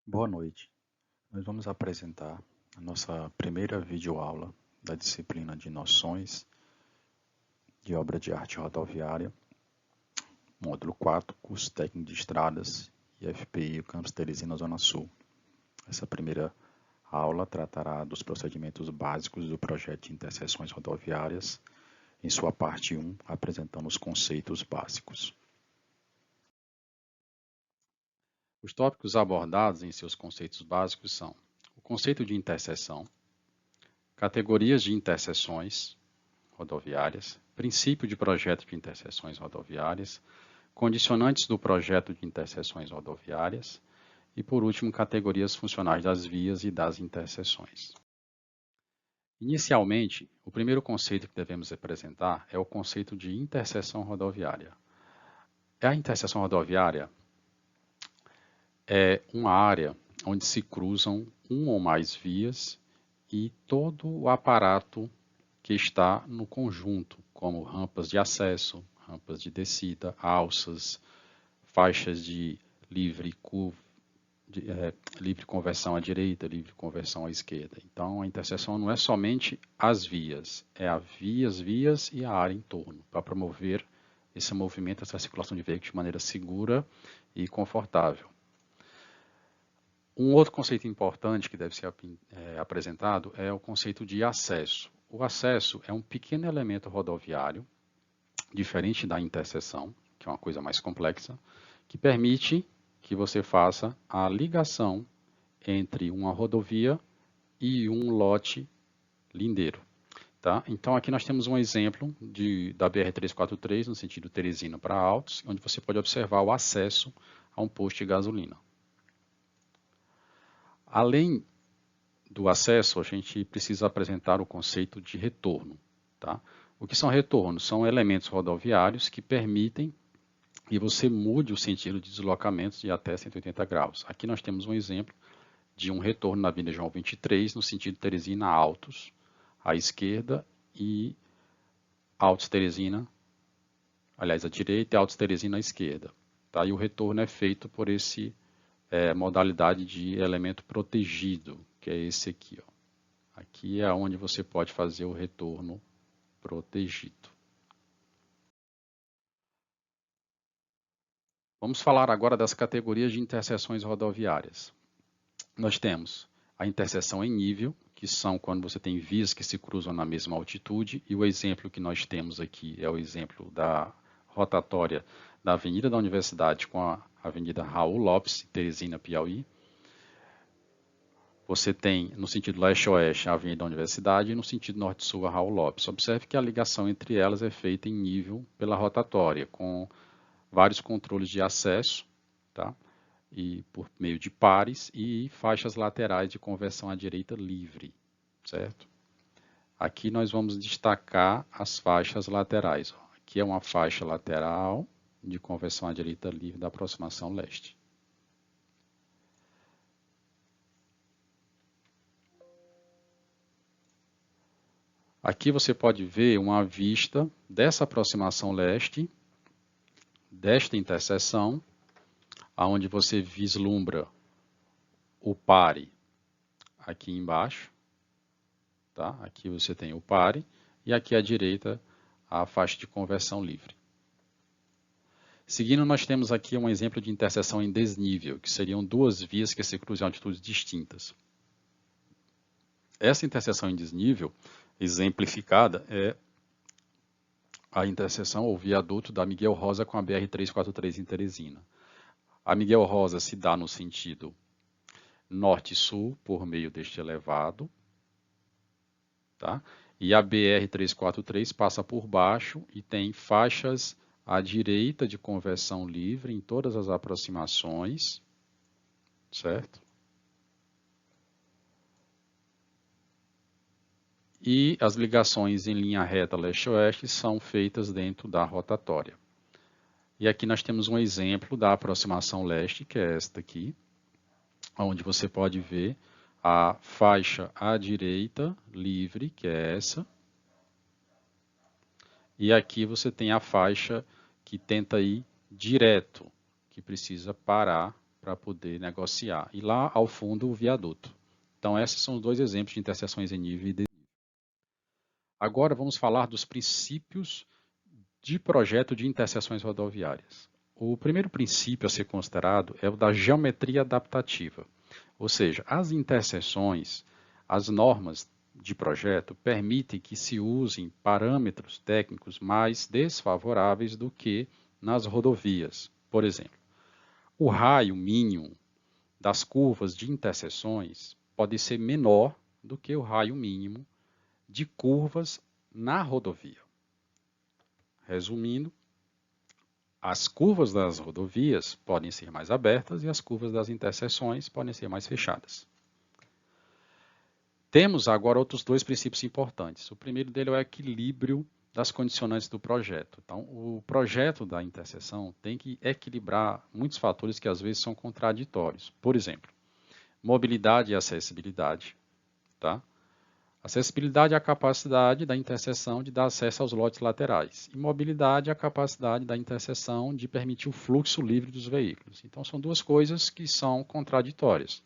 Boa noite. Nós vamos apresentar a nossa primeira videoaula da disciplina de Noções de Obra de Arte Rodoviária, módulo 4, Curso Técnico de Estradas e FPI Campus Teresina, Zona Sul. Essa primeira aula tratará dos procedimentos básicos do projeto de interseções rodoviárias. Em sua parte 1, apresentamos conceitos básicos. Os tópicos abordados em seus conceitos básicos são o conceito de interseção, categorias de interseções rodoviárias, princípio de projeto de interseções rodoviárias, condicionantes do projeto de interseções rodoviárias e, por último, categorias funcionais das vias e das interseções. Inicialmente, o primeiro conceito que devemos apresentar é o conceito de interseção rodoviária. A interseção rodoviária é uma área onde se cruzam uma ou mais vias e todo o aparato que está no conjunto, como rampas de acesso, rampas de descida, alças, faixas de livre conversão à direita, livre conversão à esquerda. Então, a interseção não é somente as vias, é as vias e a área em torno, para promover esse movimento, essa circulação de veículos de maneira segura e confortável. Um outro conceito importante que deve ser apresentado é o conceito de acesso. O acesso é um pequeno elemento rodoviário, diferente da interseção, que é uma coisa mais complexa, que permite que você faça a ligação entre uma rodovia e um lote lindeiro. Tá? Então, aqui nós temos um exemplo da BR-343, no sentido Teresina para Altos, onde você pode observar o acesso a um posto de gasolina. Além do acesso, a gente precisa apresentar o conceito de retorno. Tá? O que são retornos? São elementos rodoviários que permitem que você mude o sentido de deslocamento de até 180 graus. Aqui nós temos um exemplo de um retorno na Avenida João 23, no sentido Teresina Altos, à esquerda, e Altos Teresina, aliás, à direita, e Altos Teresina à esquerda. Tá? E o retorno é feito por esse modalidade de elemento protegido, que é esse aqui. Ó. Aqui é onde você pode fazer o retorno protegido. Vamos falar agora das categorias de interseções rodoviárias. Nós temos a interseção em nível, que são quando você tem vias que se cruzam na mesma altitude, e o exemplo que nós temos aqui é o exemplo da rotatória da Avenida da Universidade com a Avenida Raul Lopes, Teresina, Piauí. Você tem, no sentido leste-oeste, a Avenida da Universidade e no sentido norte-sul, a Raul Lopes. Observe que a ligação entre elas é feita em nível pela rotatória, com vários controles de acesso, tá? E por meio de pares e faixas laterais de conversão à direita livre, certo? Aqui nós vamos destacar as faixas laterais. Aqui é uma faixa lateral de conversão à direita livre da aproximação leste. Aqui você pode ver uma vista dessa aproximação leste, desta interseção, onde você vislumbra o pare aqui embaixo. Tá? Aqui você tem o pare e aqui à direita a faixa de conversão livre. Seguindo, nós temos aqui um exemplo de interseção em desnível, que seriam duas vias que se cruzam em altitudes distintas. Essa interseção em desnível, exemplificada, é a interseção ou viaduto da Miguel Rosa com a BR-343 em Teresina. A Miguel Rosa se dá no sentido norte-sul, por meio deste elevado, tá? E a BR-343 passa por baixo e tem faixas à direita de conversão livre em todas as aproximações, certo? E as ligações em linha reta leste-oeste são feitas dentro da rotatória. E aqui nós temos um exemplo da aproximação leste, que é esta aqui, onde você pode ver a faixa à direita livre, que é essa. E aqui você tem a faixa que tenta ir direto, que precisa parar para poder negociar. E lá ao fundo o viaduto. Então esses são os dois exemplos de interseções em nível e desnível. Agora vamos falar dos princípios de projeto de interseções rodoviárias. O primeiro princípio a ser considerado é o da geometria adaptativa. Ou seja, as interseções, as normas de projeto permitem que se usem parâmetros técnicos mais desfavoráveis do que nas rodovias. Por exemplo, o raio mínimo das curvas de interseções pode ser menor do que o raio mínimo de curvas na rodovia. Resumindo, as curvas das rodovias podem ser mais abertas e as curvas das interseções podem ser mais fechadas. Temos agora outros dois princípios importantes. O primeiro dele é o equilíbrio das condicionantes do projeto. Então, o projeto da interseção tem que equilibrar muitos fatores que às vezes são contraditórios. Por exemplo, mobilidade e acessibilidade. Tá? Acessibilidade é a capacidade da interseção de dar acesso aos lotes laterais. E mobilidade é a capacidade da interseção de permitir o fluxo livre dos veículos. Então, são duas coisas que são contraditórias.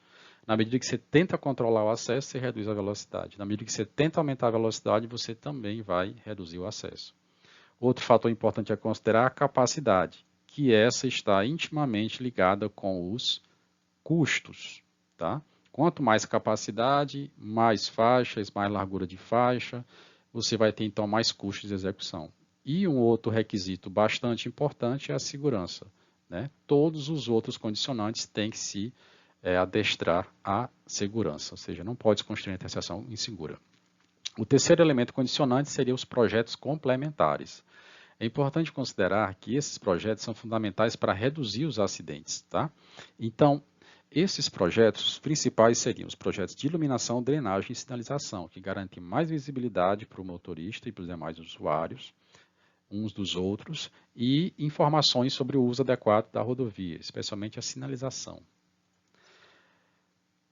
Na medida que você tenta controlar o acesso, você reduz a velocidade. Na medida que você tenta aumentar a velocidade, você também vai reduzir o acesso. Outro fator importante a considerar é a capacidade, que essa está intimamente ligada com os custos. Tá? Quanto mais capacidade, mais faixas, mais largura de faixa, você vai ter então mais custos de execução. E um outro requisito bastante importante é a segurança. Né? Todos os outros condicionantes têm que se adestrar à segurança, ou seja, não pode construir uma interseção insegura. O terceiro elemento condicionante seria os projetos complementares. É importante considerar que esses projetos são fundamentais para reduzir os acidentes. Tá? Então, esses projetos principais seriam os projetos de iluminação, drenagem e sinalização, que garantem mais visibilidade para o motorista e para os demais usuários, uns dos outros, e informações sobre o uso adequado da rodovia, especialmente a sinalização.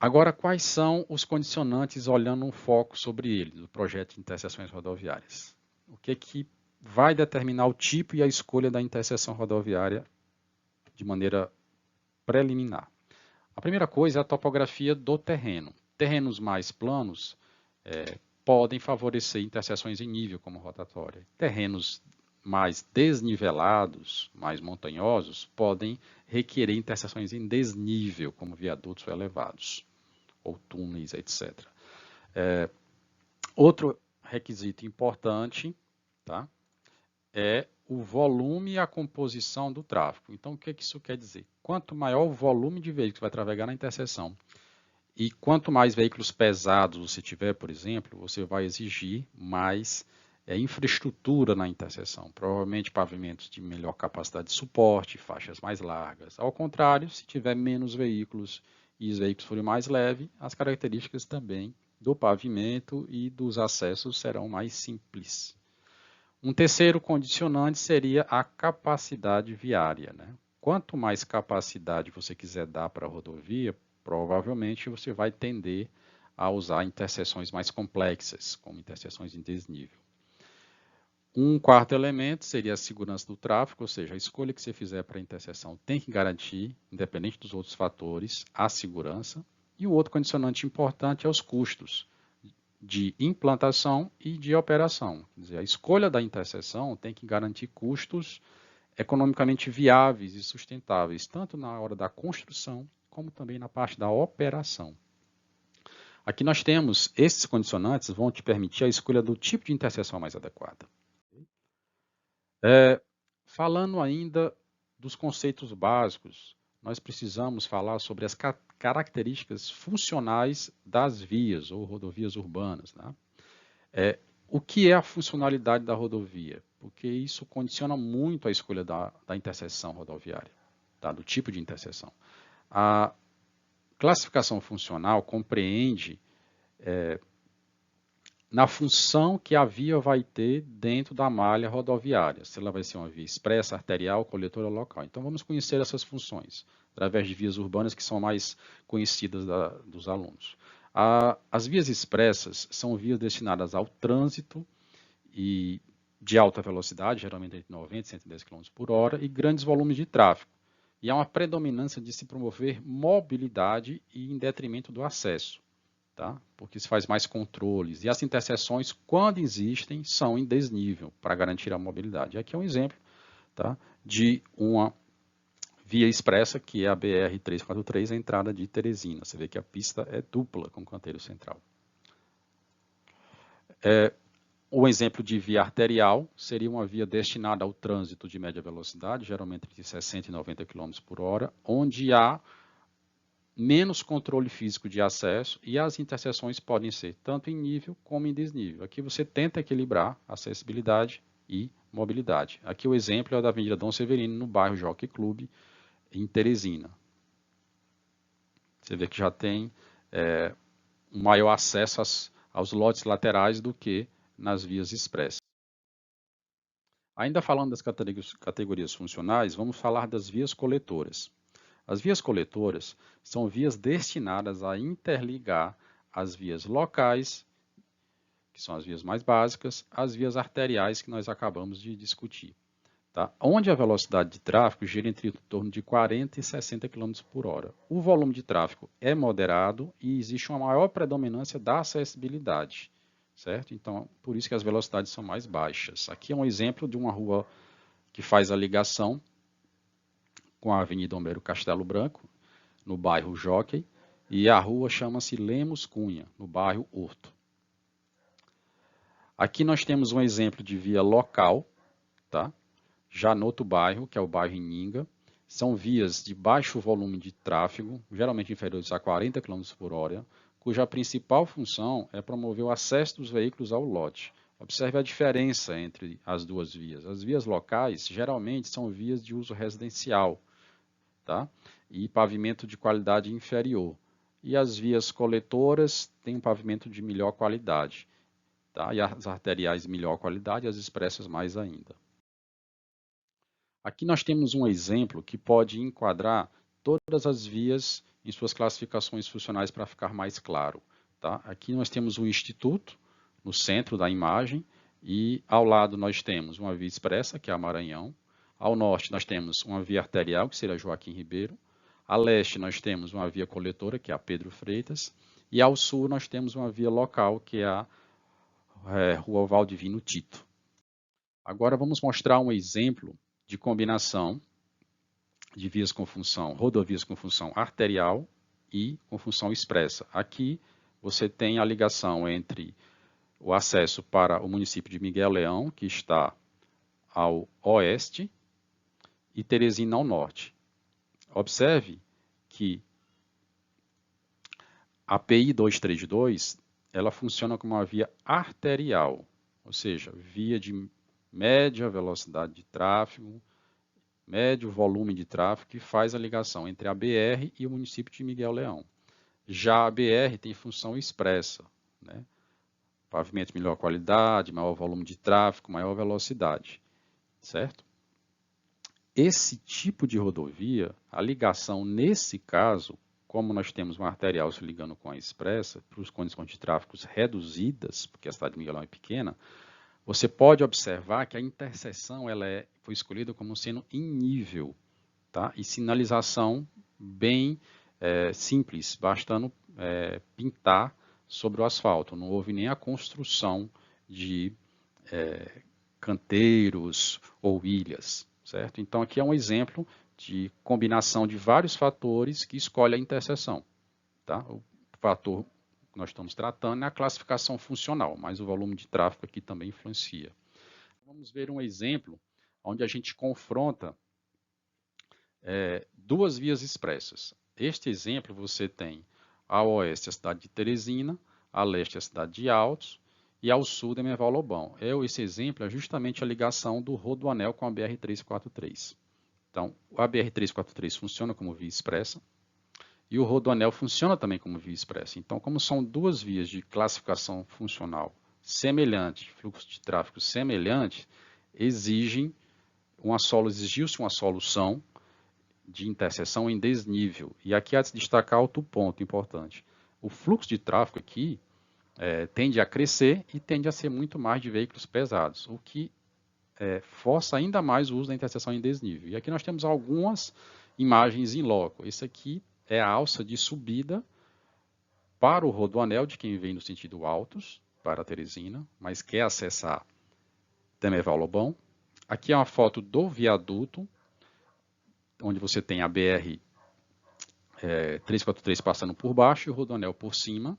Agora, quais são os condicionantes olhando um foco sobre ele, do projeto de interseções rodoviárias? O que vai determinar o tipo e a escolha da interseção rodoviária de maneira preliminar? A primeira coisa é a topografia do terreno. Terrenos mais planos podem favorecer interseções em nível, como rotatória. Terrenos mais desnivelados, mais montanhosos, podem requerer interseções em desnível, como viadutos elevados, ou túneis, etc. Outro requisito importante, tá, é o volume e a composição do tráfego. Então, o que isso quer dizer? Quanto maior o volume de veículos que vai trafegar na interseção e quanto mais veículos pesados você tiver, por exemplo, você vai exigir mais infraestrutura na interseção. Provavelmente pavimentos de melhor capacidade de suporte, faixas mais largas. Ao contrário, se tiver menos veículos e os veículos forem mais leves, as características também do pavimento e dos acessos serão mais simples. Um terceiro condicionante seria a capacidade viária. Né? Quanto mais capacidade você quiser dar para a rodovia, provavelmente você vai tender a usar interseções mais complexas, como interseções em desnível. Um quarto elemento seria a segurança do tráfego, ou seja, a escolha que você fizer para a interseção tem que garantir, independente dos outros fatores, a segurança. E o outro condicionante importante é os custos de implantação e de operação. Quer dizer, a escolha da interseção tem que garantir custos economicamente viáveis e sustentáveis, tanto na hora da construção, como também na parte da operação. Aqui nós temos, esses condicionantes vão te permitir a escolha do tipo de interseção mais adequada. Falando ainda dos conceitos básicos, nós precisamos falar sobre as características funcionais das vias ou rodovias urbanas. Né? O que é a funcionalidade da rodovia? Porque isso condiciona muito a escolha da interseção rodoviária, tá? Do tipo de interseção. A classificação funcional compreende na função que a via vai ter dentro da malha rodoviária, se ela vai ser uma via expressa, arterial, coletora ou local. Então vamos conhecer essas funções, através de vias urbanas que são mais conhecidas dos alunos. As vias expressas são vias destinadas ao trânsito e de alta velocidade, geralmente entre 90 e 110 km por hora, e grandes volumes de tráfego, e há uma predominância de se promover mobilidade e em detrimento do acesso, tá? Porque se faz mais controles. E as interseções, quando existem, são em desnível para garantir a mobilidade. Aqui é um exemplo, tá, de uma via expressa, que é a BR-343, a entrada de Teresina. Você vê que a pista é dupla com canteiro central. Um exemplo de via arterial seria uma via destinada ao trânsito de média velocidade, geralmente entre 60 e 90 km por hora, onde há menos controle físico de acesso e as interseções podem ser tanto em nível como em desnível. Aqui você tenta equilibrar acessibilidade e mobilidade. Aqui o exemplo é da Avenida Dom Severino, no bairro Jockey Club, em Teresina. Você vê que já tem um maior acesso aos lotes laterais do que nas vias expressas. Ainda falando das categorias funcionais, vamos falar das vias coletoras. As vias coletoras são vias destinadas a interligar as vias locais, que são as vias mais básicas, às vias arteriais que nós acabamos de discutir, tá? Onde a velocidade de tráfego gira entre em torno de 40 e 60 km por hora. O volume de tráfego é moderado e existe uma maior predominância da acessibilidade, certo? Então, por isso que as velocidades são mais baixas. Aqui é um exemplo de uma rua que faz a ligação com a Avenida Homero Castelo Branco, no bairro Jockey, e a rua chama-se Lemos Cunha, no bairro Horto. Aqui nós temos um exemplo de via local, tá? Já no outro bairro, que é o bairro Ininga, são vias de baixo volume de tráfego, geralmente inferiores a 40 km por hora, cuja principal função é promover o acesso dos veículos ao lote. Observe a diferença entre as duas vias. As vias locais, geralmente, são vias de uso residencial, tá? E pavimento de qualidade inferior. E as vias coletoras têm um pavimento de melhor qualidade, tá? E as arteriais de melhor qualidade, as expressas mais ainda. Aqui nós temos um exemplo que pode enquadrar todas as vias em suas classificações funcionais para ficar mais claro, tá? Aqui nós temos o Instituto, no centro da imagem, e ao lado nós temos uma via expressa, que é a Maranhão. Ao norte nós temos uma via arterial, que seria Joaquim Ribeiro. A leste nós temos uma via coletora, que é a Pedro Freitas. E ao sul nós temos uma via local, que é a Rua Valdivino Tito. Agora vamos mostrar um exemplo de combinação de vias com função, rodovias com função arterial e com função expressa. Aqui você tem a ligação entre o acesso para o município de Miguel Leão, que está ao oeste, e Teresina ao norte. Observe que a PI 232 ela funciona como uma via arterial, ou seja, via de média velocidade de tráfego, médio volume de tráfego, que faz a ligação entre a BR e o município de Miguel Leão. Já a BR tem função expressa, né? Pavimento de melhor qualidade, maior volume de tráfego, maior velocidade, certo? Esse tipo de rodovia, a ligação nesse caso, como nós temos uma arterial se ligando com a expressa, para as condições de tráfego reduzidas, porque a cidade de Miguel Leão é pequena, você pode observar que a interseção foi escolhida como sendo em nível, tá? E sinalização bem simples, bastando pintar sobre o asfalto. Não houve nem a construção de canteiros ou ilhas, certo? Então, aqui é um exemplo de combinação de vários fatores que escolhe a interseção, tá? O fator que nós estamos tratando é a classificação funcional, mas o volume de tráfego aqui também influencia. Vamos ver um exemplo onde a gente confronta duas vias expressas. Este exemplo você tem ao oeste a cidade de Teresina, a leste a cidade de Altos e ao sul de Meval Lobão. Esse exemplo é justamente a ligação do Rodoanel com a BR-343. Então, a BR-343 funciona como via expressa e o Rodoanel funciona também como via expressa. Então, como são duas vias de classificação funcional semelhante, fluxo de tráfego semelhante, exigiu-se uma solução de interseção em desnível. E aqui há de se destacar outro ponto importante. O fluxo de tráfego aqui tende a crescer e tende a ser muito mais de veículos pesados, o que força ainda mais o uso da interseção em desnível. E aqui nós temos algumas imagens em loco. Esse aqui é a alça de subida para o Rodoanel de quem vem no sentido Altos, para Teresina, mas quer acessar Temeval Lobão. Aqui é uma foto do viaduto, onde você tem a BR 343 passando por baixo e o Rodoanel por cima.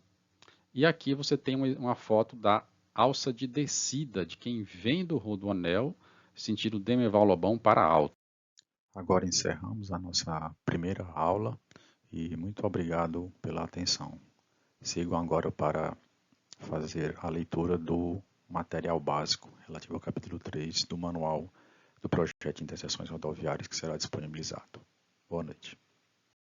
E aqui você tem uma foto da alça de descida de quem vem do Rodoanel, sentido Demerval Lobão para Alto. Agora encerramos a nossa primeira aula e muito obrigado pela atenção. Sigam agora para fazer a leitura do material básico relativo ao capítulo 3 do manual do projeto de interseções rodoviárias que será disponibilizado. Boa noite.